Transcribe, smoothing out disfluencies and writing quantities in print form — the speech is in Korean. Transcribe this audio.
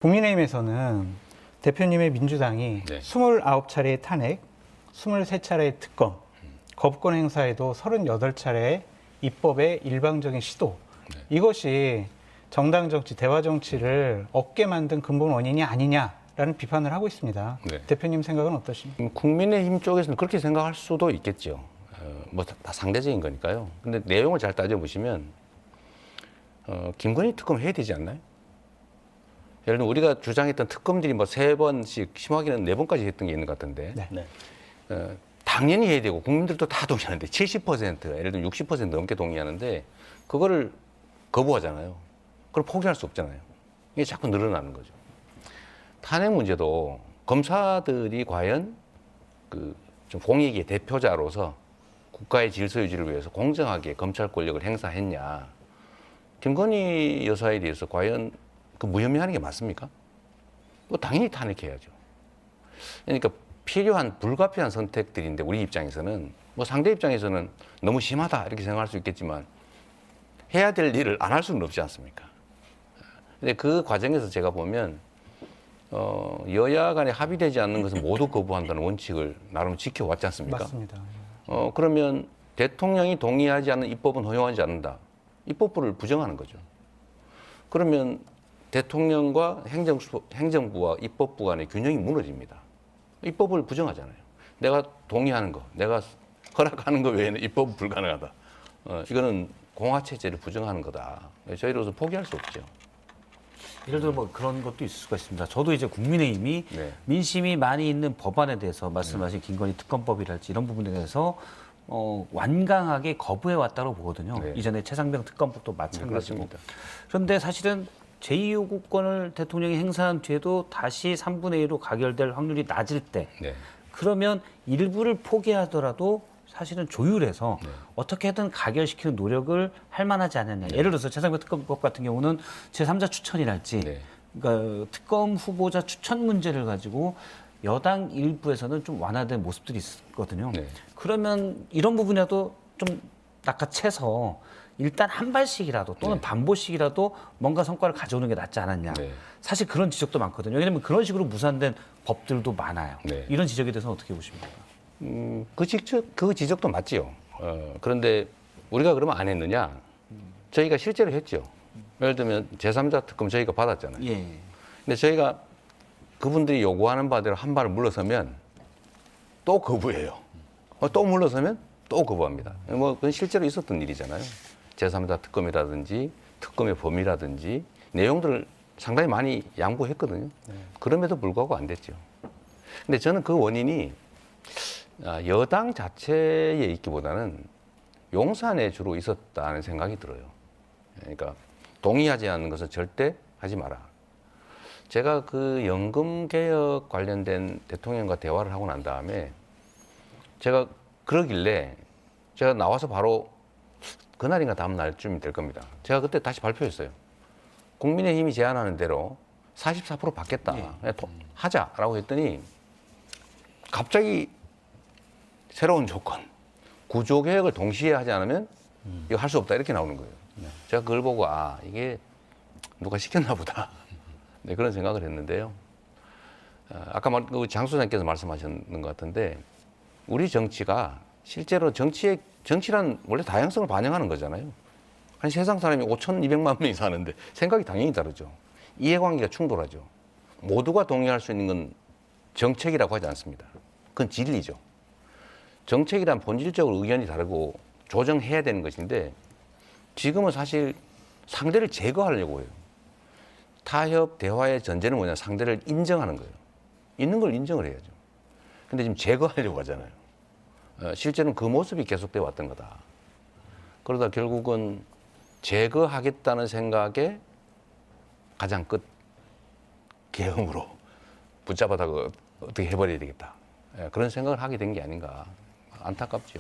국민의힘에서는 대표님의 민주당이 네. 29차례의 탄핵, 23차례의 특검, 거부권 행사에도 38차례의 입법의 일방적인 시도, 네. 이것이 정당 정치, 대화 정치를 얻게 만든 근본 원인이 아니냐라는 비판을 하고 있습니다. 네. 대표님 생각은 어떠십니까? 국민의힘 쪽에서는 그렇게 생각할 수도 있겠죠. 뭐 다 상대적인 거니까요. 근데 내용을 잘 따져보시면 김건희 특검 해야 되지 않나요? 예를 들면 우리가 주장했던 특검들이 뭐 3번씩, 심하게는 4번까지 했던 게 있는 것 같은데 네. 당연히 해야 되고 국민들도 다 동의하는데 70%, 예를 들면 60% 넘게 동의하는데 그거를 거부하잖아요. 그걸 포기할 수 없잖아요. 이게 자꾸 늘어나는 거죠. 탄핵 문제도 검사들이 과연 좀 공익의 대표자로서 국가의 질서 유지를 위해서 공정하게 검찰 권력을 행사했냐. 김건희 여사에 대해서 과연 그 무혐의하는 게 맞습니까? 뭐 당연히 탄핵해야죠. 그러니까 필요한 불가피한 선택들인데 우리 입장에서는 뭐 상대 입장에서는 너무 심하다 이렇게 생각할 수 있겠지만 해야 될 일을 안 할 수는 없지 않습니까? 근데 그 과정에서 제가 보면 여야 간에 합의되지 않는 것은 모두 거부한다는 원칙을 나름 지켜왔지 않습니까? 맞습니다. 그러면 대통령이 동의하지 않는 입법은 허용하지 않는다. 입법부를 부정하는 거죠. 그러면 대통령과 행정부와 입법부 간의 균형이 무너집니다. 입법을 부정하잖아요. 내가 동의하는 거, 내가 허락하는 거 외에는 입법은 불가능하다. 이거는 공화체제를 부정하는 거다. 저희로서 포기할 수 없죠. 예를 들어 뭐 그런 것도 있을 수가 있습니다. 저도 이제 국민의힘이 네. 민심이 많이 있는 법안에 대해서 말씀하신 김건희 특검법이랄지 이런 부분에 대해서 완강하게 거부해 왔다고 보거든요. 네. 이전에 최상병 특검법도 마찬가지고. 그렇습니다. 그런데 사실은 제2요구권을 대통령이 행사한 뒤에도 다시 3분의 1로 가결될 확률이 낮을 때 네. 그러면 일부를 포기하더라도 사실은 조율해서 어떻게든 가결시키는 노력을 할 만하지 않느냐. 예를 들어서 최상병 특검법 같은 경우는 제3자 추천이랄지 네. 그러니까 특검 후보자 추천 문제를 가지고 여당 일부에서는 좀 완화된 모습들이 있거든요. 네. 그러면 이런 부분이라도 좀 낚아채서 일단 한 발씩이라도 또는 네. 반보씩이라도 뭔가 성과를 가져오는 게 낫지 않았냐. 네. 사실 그런 지적도 많거든요. 왜냐하면 그런 식으로 무산된 법들도 많아요. 네. 이런 지적에 대해서는 어떻게 보십니까? 그 지적도 맞지요. 그런데 우리가 그러면 안 했느냐? 저희가 실제로 했죠. 예를 들면 제3자 특검 저희가 받았잖아요. 예. 근데 저희가 그분들이 요구하는 바대로 한 발을 물러서면 또 거부해요. 또 물러서면 또 거부합니다. 뭐 그건 실제로 있었던 일이잖아요. 제3자 특검이라든지 특검의 범위라든지 내용들을 상당히 많이 양보했거든요. 그럼에도 불구하고 안 됐죠. 근데 저는 그 원인이 여당 자체에 있기보다는 용산에 주로 있었다는 생각이 들어요. 그러니까 동의하지 않는 것은 절대 하지 마라. 제가 그 연금 개혁 관련된 대통령과 대화를 하고 난 다음에 제가 그러길래 제가 나와서 바로 그날인가 다음 날쯤이 될 겁니다. 제가 그때 다시 발표했어요. 국민의힘이 제안하는 대로 44% 받겠다. 그냥 하자라고 했더니 갑자기 새로운 조건, 구조개혁을 동시에 하지 않으면 이거 할 수 없다 이렇게 나오는 거예요. 제가 그걸 보고 이게 누가 시켰나 보다. 네, 그런 생각을 했는데요. 아까 장 소장님께서 말씀하셨는 것 같은데 우리 정치가 실제로 정치란 원래 다양성을 반영하는 거잖아요. 한 세상 사람이 5,200만 명이 사는데 생각이 당연히 다르죠. 이해관계가 충돌하죠. 모두가 동의할 수 있는 건 정책이라고 하지 않습니다. 그건 진리죠. 정책이란 본질적으로 의견이 다르고 조정해야 되는 것인데 지금은 사실 상대를 제거하려고 해요. 타협, 대화의 전제는 뭐냐? 상대를 인정하는 거예요. 있는 걸 인정을 해야죠. 근데 지금 제거하려고 하잖아요. 실제로는 그 모습이 계속돼 왔던 거다. 그러다 결국은 제거하겠다는 생각에 가장 끝 계엄으로 붙잡아다가 어떻게 해버려야 되겠다. 그런 생각을 하게 된 게 아닌가. 안타깝죠.